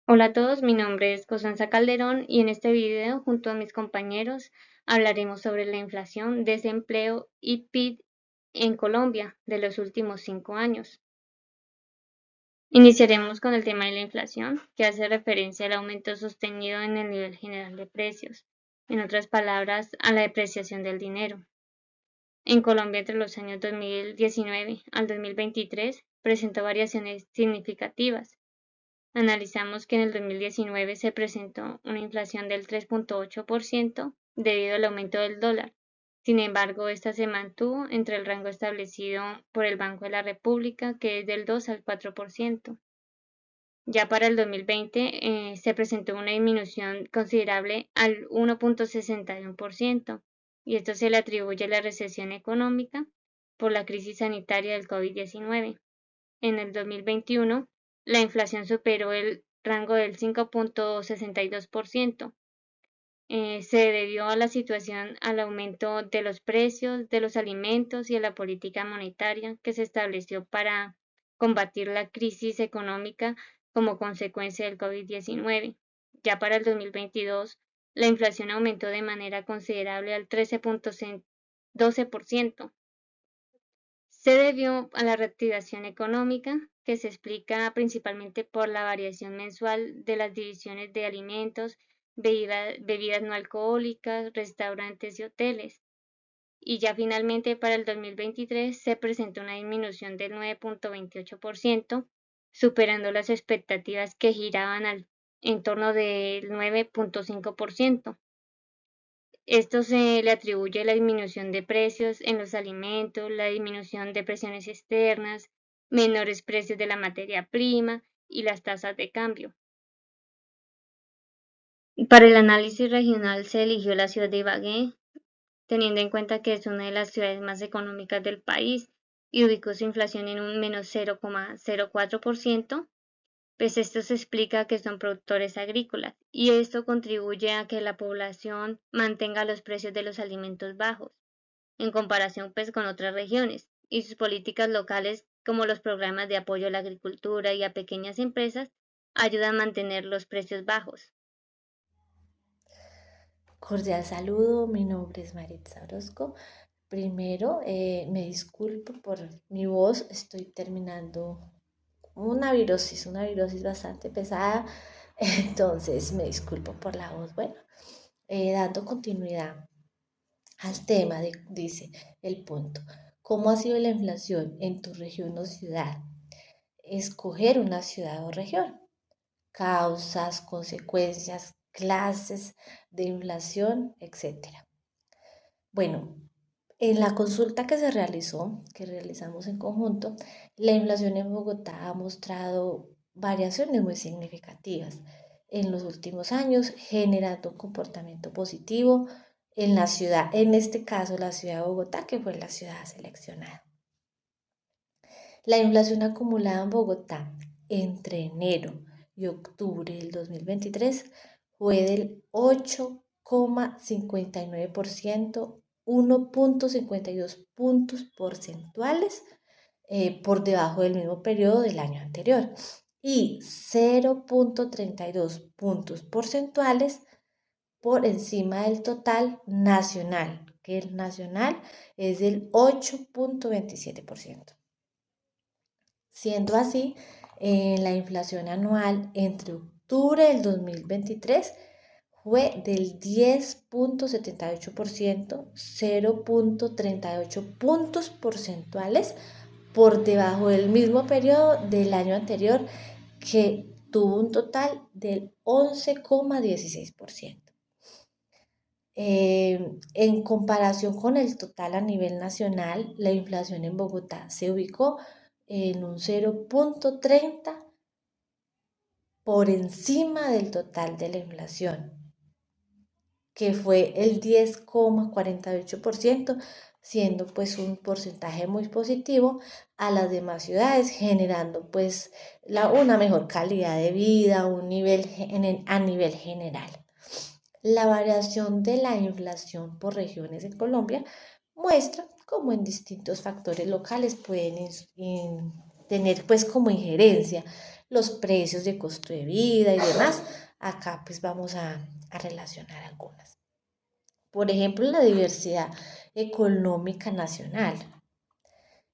Hola a todos, mi nombre es Costanza Calderón y en este video, junto a mis compañeros, hablaremos sobre la inflación, desempleo y PIB en Colombia de los últimos 5 años. Iniciaremos con el tema de la inflación, que hace referencia al aumento sostenido en el nivel general de precios, en otras palabras, a la depreciación del dinero. En Colombia, entre los años 2019 al 2023, presentó variaciones significativas. Analizamos que en el 2019 se presentó una inflación del 3.8% debido al aumento del dólar. Sin embargo, esta se mantuvo entre el rango establecido por el Banco de la República, que es del 2 al 4%. Ya para el 2020 se presentó una disminución considerable al 1.61%, y esto se le atribuye a la recesión económica por la crisis sanitaria del COVID-19. En el 2021, la inflación superó el rango del 5.62%. Se debió a la situación al aumento de los precios de los alimentos y a la política monetaria que se estableció para combatir la crisis económica como consecuencia del COVID-19. Ya para el 2022, la inflación aumentó de manera considerable al 13.12%. Se debió a la reactivación económica, que se explica principalmente por la variación mensual de las divisiones de alimentos, bebidas no alcohólicas, restaurantes y hoteles. Y ya finalmente para el 2023 se presentó una disminución del 9.28%, superando las expectativas que giraban en torno del 9.5%. Esto se le atribuye a la disminución de precios en los alimentos, la disminución de presiones externas, menores precios de la materia prima y las tasas de cambio. Para el análisis regional se eligió la ciudad de Ibagué, teniendo en cuenta que es una de las ciudades más económicas del país y ubicó su inflación en un menos 0,04%. Pues esto se explica que son productores agrícolas y esto contribuye a que la población mantenga los precios de los alimentos bajos en comparación pues con otras regiones, y sus políticas locales como los programas de apoyo a la agricultura y a pequeñas empresas ayudan a mantener los precios bajos. Cordial saludo, mi nombre es Maritza Orozco. Primero, me disculpo por mi voz, estoy terminando una virosis bastante pesada, entonces me disculpo por la voz. Bueno, dando continuidad al tema, dice el punto, ¿cómo ha sido la inflación en tu región o ciudad? Escoger una ciudad o región. Causas, consecuencias, clases de inflación, etcétera. Bueno, en la consulta que realizamos en conjunto, la inflación en Bogotá ha mostrado variaciones muy significativas en los últimos años, generando un comportamiento positivo en la ciudad, en este caso la ciudad de Bogotá, que fue la ciudad seleccionada. La inflación acumulada en Bogotá entre enero y octubre del 2023 fue del 8,59%, 1,52 puntos porcentuales por debajo del mismo periodo del año anterior y 0,32 puntos porcentuales por encima del total nacional, que el nacional es del 8,27%. Siendo así, la inflación anual entre octubre del 2023 fue del 10,78%, 0,38 puntos porcentuales por debajo del mismo periodo del año anterior, que tuvo un total del 11,16%. En comparación con el total a nivel nacional, la inflación en Bogotá se ubicó en un 0,30 por encima del total de la inflación, que fue el 10,48%, siendo pues un porcentaje muy positivo a las demás ciudades, generando pues una mejor calidad de vida, a nivel general. La variación de la inflación por regiones en Colombia muestra cómo en distintos factores locales pueden tener pues como injerencia los precios de costo de vida y demás. Acá pues vamos a relacionar algunas. Por ejemplo, la diversidad económica nacional.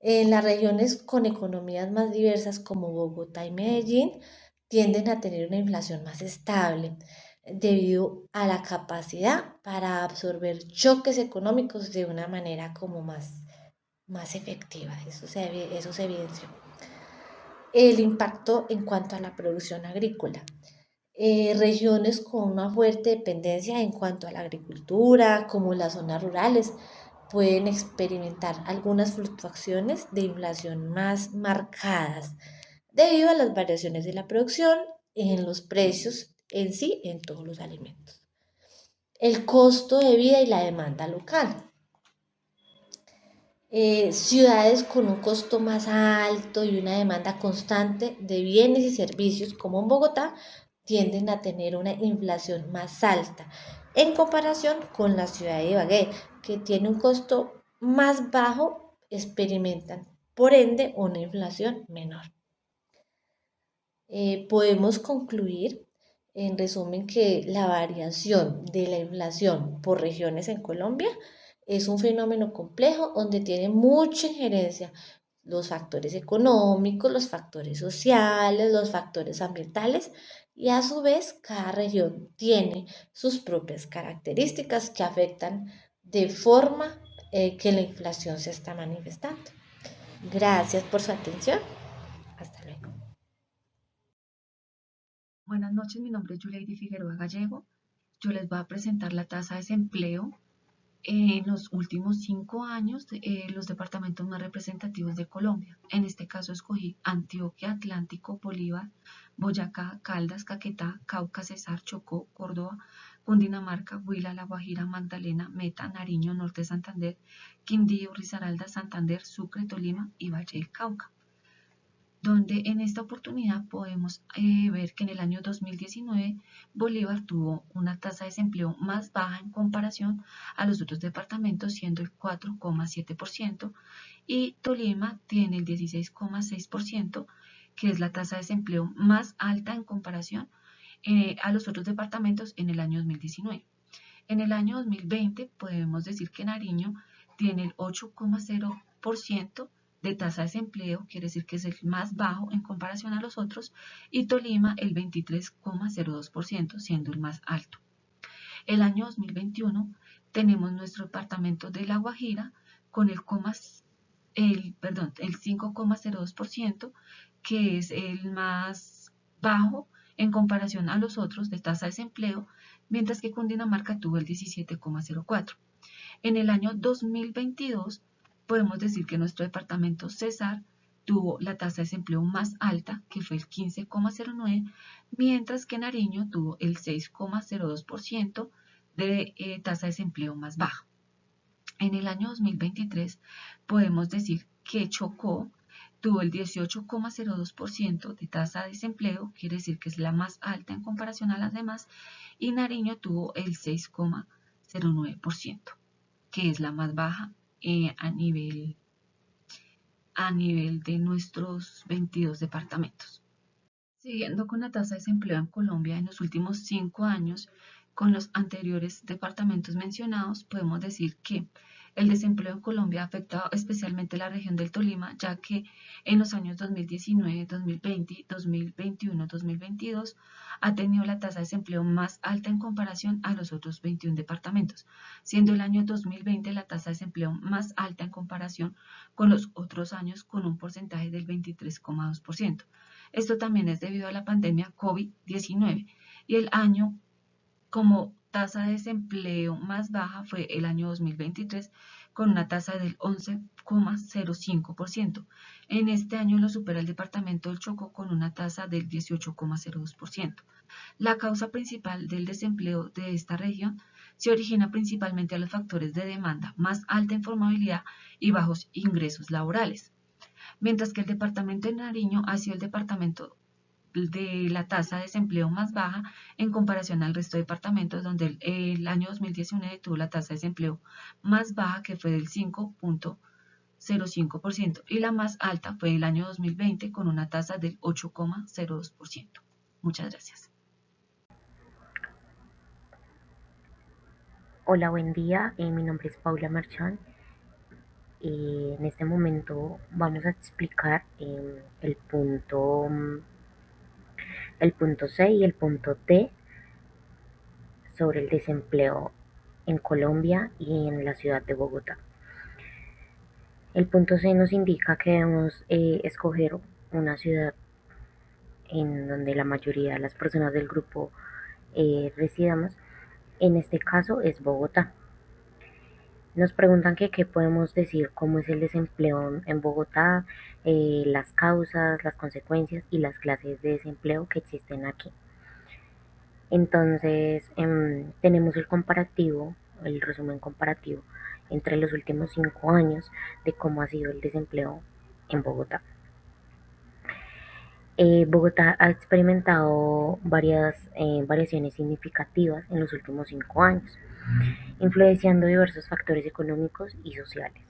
En las regiones con economías más diversas como Bogotá y Medellín tienden a tener una inflación más estable debido a la capacidad para absorber choques económicos de una manera como más efectiva. Eso se evidenció. El impacto en cuanto a la producción agrícola. Regiones con una fuerte dependencia en cuanto a la agricultura, como las zonas rurales, pueden experimentar algunas fluctuaciones de inflación más marcadas debido a las variaciones de la producción en los precios en sí en todos los alimentos. El costo de vida y la demanda local. Ciudades con un costo más alto y una demanda constante de bienes y servicios, como en Bogotá, tienden a tener una inflación más alta en comparación con la ciudad de Ibagué, que tiene un costo más bajo, experimentan por ende una inflación menor. Podemos concluir en resumen que la variación de la inflación por regiones en Colombia es un fenómeno complejo donde tiene mucha injerencia los factores económicos, los factores sociales, los factores ambientales y a su vez cada región tiene sus propias características que afectan de forma que la inflación se está manifestando. Gracias por su atención. Hasta luego. Buenas noches, mi nombre es Yuleidi Figueroa Gallego. Yo les voy a presentar la tasa de desempleo en los últimos 5 años de los departamentos más representativos de Colombia. En este caso escogí Antioquia, Atlántico, Bolívar, Boyacá, Caldas, Caquetá, Cauca, Cesar, Chocó, Córdoba, Cundinamarca, Huila, La Guajira, Magdalena, Meta, Nariño, Norte de Santander, Quindío, Risaralda, Santander, Sucre, Tolima y Valle del Cauca, donde en esta oportunidad podemos ver que en el año 2019 Bolívar tuvo una tasa de desempleo más baja en comparación a los otros departamentos, siendo el 4,7%, y Tolima tiene el 16,6%, que es la tasa de desempleo más alta en comparación a los otros departamentos en el año 2019. En el año 2020 podemos decir que Nariño tiene el 8,0% de tasa de desempleo, quiere decir que es el más bajo en comparación a los otros, y Tolima el 23,02%, siendo el más alto. El año 2021 tenemos nuestro departamento de La Guajira con el 5,02%, que es el más bajo en comparación a los otros de tasa de desempleo, mientras que Cundinamarca tuvo el 17,04%. En el año 2022 podemos decir que nuestro departamento Cesar tuvo la tasa de desempleo más alta, que fue el 15,09%, mientras que Nariño tuvo el 6,02% de tasa de desempleo más baja. En el año 2023 podemos decir que Chocó tuvo el 18,02% de tasa de desempleo, quiere decir que es la más alta en comparación a las demás, y Nariño tuvo el 6,09%, que es la más baja a nivel de nuestros 22 departamentos. Siguiendo con la tasa de desempleo en Colombia en los últimos 5 años, con los anteriores departamentos mencionados, podemos decir que el desempleo en Colombia ha afectado especialmente la región del Tolima, ya que en los años 2019, 2020, 2021, 2022 ha tenido la tasa de desempleo más alta en comparación a los otros 21 departamentos, siendo el año 2020 la tasa de desempleo más alta en comparación con los otros años, con un porcentaje del 23,2%. Esto también es debido a la pandemia COVID-19, y el año como tasa de desempleo más baja fue el año 2023, con una tasa del 11,05%. En este año lo supera el departamento del Chocó con una tasa del 18,02%. La causa principal del desempleo de esta región se origina principalmente a los factores de demanda más alta informabilidad y bajos ingresos laborales, mientras que el departamento de Nariño ha sido el departamento de la tasa de desempleo más baja en comparación al resto de departamentos, donde el año 2019 tuvo la tasa de desempleo más baja, que fue del 0,5% y la más alta fue el año 2020 con una tasa del 8,02%. Muchas gracias. Hola, buen día. Mi nombre es Paula Marchán. En este momento vamos a explicar el punto C y el punto D sobre el desempleo en Colombia y en la ciudad de Bogotá. El punto C nos indica que debemos escoger una ciudad en donde la mayoría de las personas del grupo residamos. En este caso es Bogotá. Nos preguntan que qué podemos decir, cómo es el desempleo en Bogotá, las causas, las consecuencias y las clases de desempleo que existen aquí. Entonces, tenemos el comparativo, el resumen comparativo entre los últimos 5 años de cómo ha sido el desempleo en Bogotá. Bogotá ha experimentado varias variaciones significativas en los últimos 5 años, influenciando diversos factores económicos y sociales.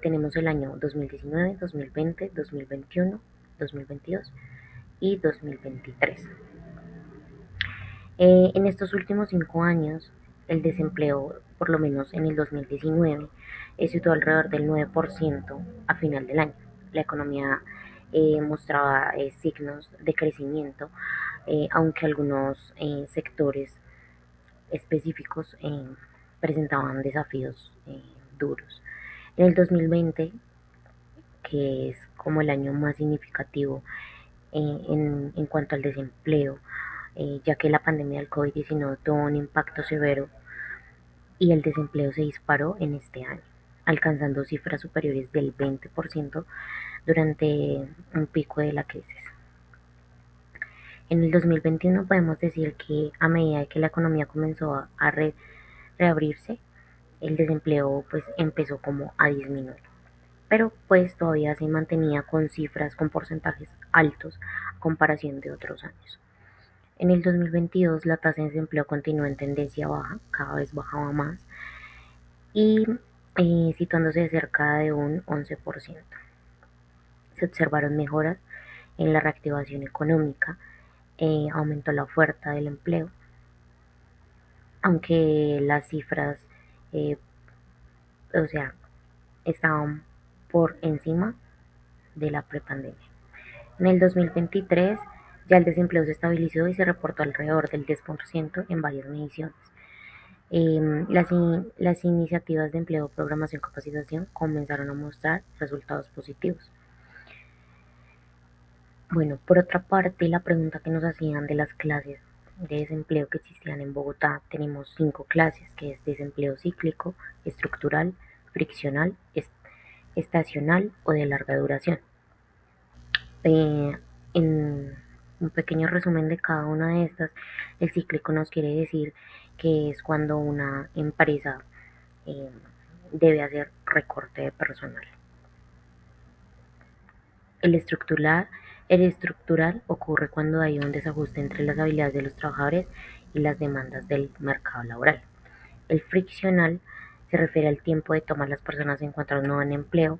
Tenemos el año 2019, 2020, 2021, 2022 y 2023. En estos últimos 5 años, el desempleo, por lo menos en el 2019, se situó alrededor del 9% a final del año. La economía mostraba signos de crecimiento, aunque algunos sectores específicos presentaban desafíos duros. En el 2020, que es como el año más significativo en cuanto al desempleo, ya que la pandemia del COVID-19 tuvo un impacto severo y el desempleo se disparó en este año, alcanzando cifras superiores del 20% durante un pico de la crisis. En el 2021 podemos decir que a medida que la economía comenzó a reabrirse, el desempleo pues empezó como a disminuir, pero pues todavía se mantenía con cifras, con porcentajes altos a comparación de otros años. En el 2022 la tasa de desempleo continuó en tendencia baja, cada vez bajaba más y situándose cerca de un 11%. Se observaron mejoras en la reactivación económica, aumentó la oferta del empleo, aunque las cifras, eh, o sea, estaban por encima de la prepandemia. En el 2023 ya el desempleo se estabilizó y se reportó alrededor del 10% en varias mediciones. Las iniciativas de empleo, programación y capacitación comenzaron a mostrar resultados positivos. Bueno, por otra parte, la pregunta que nos hacían de las clases de desempleo que existían en Bogotá, tenemos 5 clases, que es desempleo cíclico, estructural, friccional, estacional o de larga duración. En un pequeño resumen de cada una de estas, el cíclico nos quiere decir que es cuando una empresa eh, debe hacer recorte de personal. El estructural, el estructural ocurre cuando hay un desajuste entre las habilidades de los trabajadores y las demandas del mercado laboral. El friccional se refiere al tiempo de tomar las personas encuentran un nuevo empleo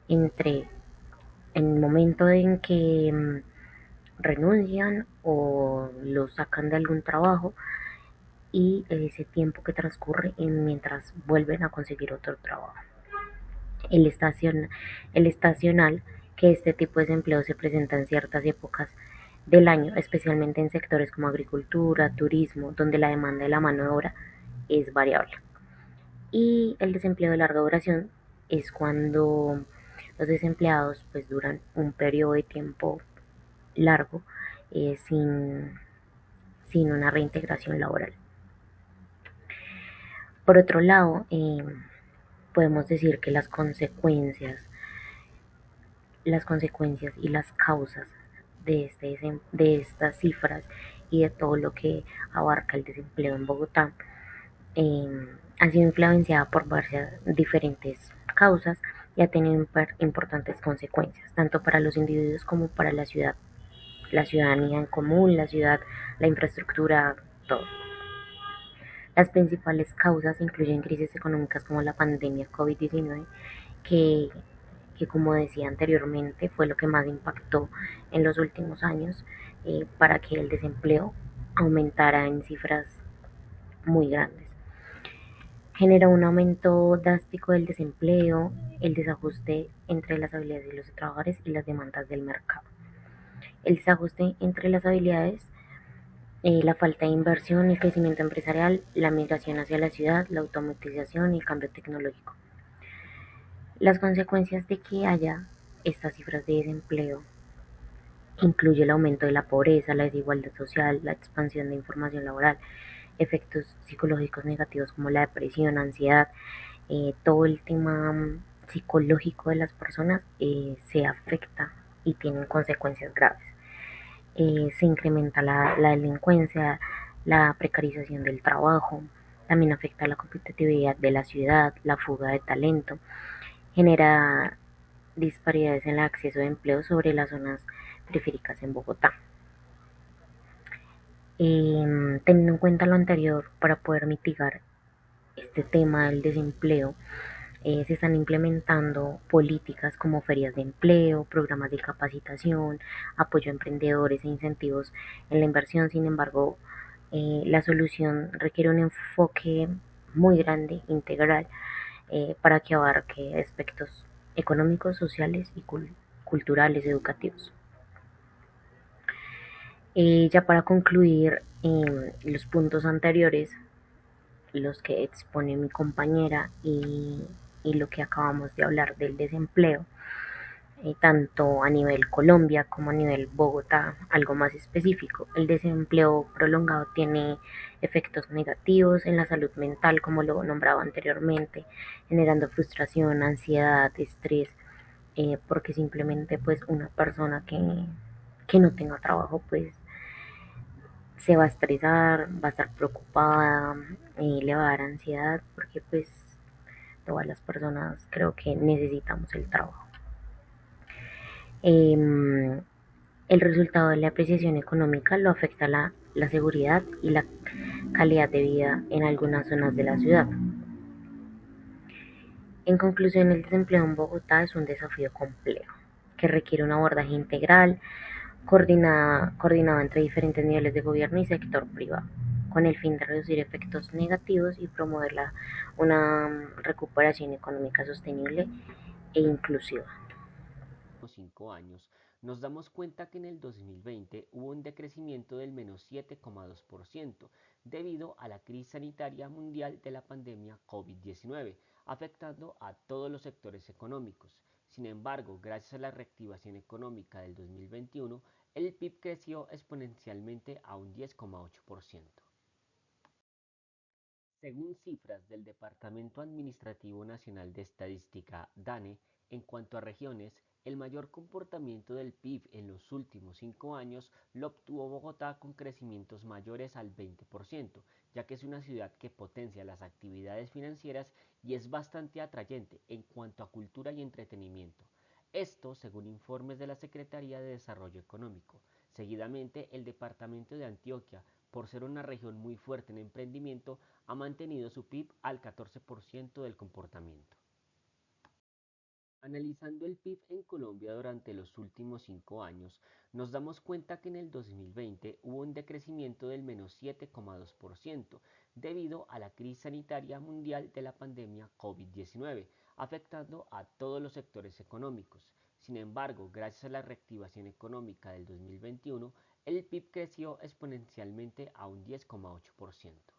entre el momento en que renuncian o los sacan de algún trabajo y ese tiempo que transcurre mientras vuelven a conseguir otro trabajo. El estacional, que este tipo de desempleo se presenta en ciertas épocas del año, especialmente en sectores como agricultura, turismo, donde la demanda de la mano de obra es variable. Y el desempleo de larga duración es cuando los desempleados pues duran un periodo de tiempo largo sin una reintegración laboral. Por otro lado, podemos decir que las consecuencias y las causas de estas cifras y de todo lo que abarca el desempleo en Bogotá ha sido influenciada por varias diferentes causas y ha tenido importantes consecuencias, tanto para los individuos como para la ciudad, la ciudadanía en común, la ciudad, la infraestructura, todo. Las principales causas incluyen crisis económicas como la pandemia COVID-19 que, que como decía anteriormente fue lo que más impactó en los últimos años para que el desempleo aumentara en cifras muy grandes. Genera un aumento drástico del desempleo, el desajuste entre las habilidades de los trabajadores y las demandas del mercado. El desajuste entre las habilidades, la falta de inversión, el crecimiento empresarial, la migración hacia la ciudad, la automatización y el cambio tecnológico. Las consecuencias de que haya estas cifras de desempleo incluye el aumento de la pobreza, la desigualdad social, la expansión de información laboral, efectos psicológicos negativos como la depresión, ansiedad, todo el tema psicológico de las personas se afecta y tienen consecuencias graves. Se incrementa la delincuencia, la precarización del trabajo, también afecta la competitividad de la ciudad, la fuga de talento, genera disparidades en el acceso de empleo sobre las zonas periféricas en Bogotá. Teniendo en cuenta lo anterior, para poder mitigar este tema del desempleo, se están implementando políticas como ferias de empleo, programas de capacitación, apoyo a emprendedores e incentivos en la inversión. Sin embargo, la solución requiere un enfoque muy grande, integral, para que abarque aspectos económicos, sociales y culturales, educativos. Ya para concluir, los puntos anteriores, los que expone mi compañera y lo que acabamos de hablar del desempleo, tanto a nivel Colombia como a nivel Bogotá, algo más específico. El desempleo prolongado tiene efectos negativos en la salud mental, como lo nombraba anteriormente, generando frustración, ansiedad, estrés, porque simplemente pues una persona que no tenga trabajo pues se va a estresar, va a estar preocupada, le va a dar ansiedad, porque pues todas las personas creo que necesitamos el trabajo. Eh, el resultado de la apreciación económica lo afecta la seguridad y la calidad de vida en algunas zonas de la ciudad. En conclusión, el desempleo en Bogotá es un desafío complejo que requiere un abordaje integral, coordinado entre diferentes niveles de gobierno y sector privado, con el fin de reducir efectos negativos y promover una recuperación económica sostenible e inclusiva. 5 años, nos damos cuenta que en el 2020 hubo un decrecimiento del menos 7,2% debido a la crisis sanitaria mundial de la pandemia COVID-19, afectando a todos los sectores económicos. Sin embargo, gracias a la reactivación económica del 2021, el PIB creció exponencialmente a un 10,8%. Según cifras del Departamento Administrativo Nacional de Estadística, DANE, en cuanto a regiones, el mayor comportamiento del PIB en los últimos 5 años lo obtuvo Bogotá con crecimientos mayores al 20%, ya que es una ciudad que potencia las actividades financieras y es bastante atrayente en cuanto a cultura y entretenimiento. Esto según informes de la Secretaría de Desarrollo Económico. Seguidamente, el departamento de Antioquia, por ser una región muy fuerte en emprendimiento, ha mantenido su PIB al 14% del comportamiento. Analizando el PIB en Colombia durante los últimos 5 años, nos damos cuenta que en el 2020 hubo un decrecimiento del menos 7,2% debido a la crisis sanitaria mundial de la pandemia COVID-19, afectando a todos los sectores económicos. Sin embargo, gracias a la reactivación económica del 2021, el PIB creció exponencialmente a un 10,8%.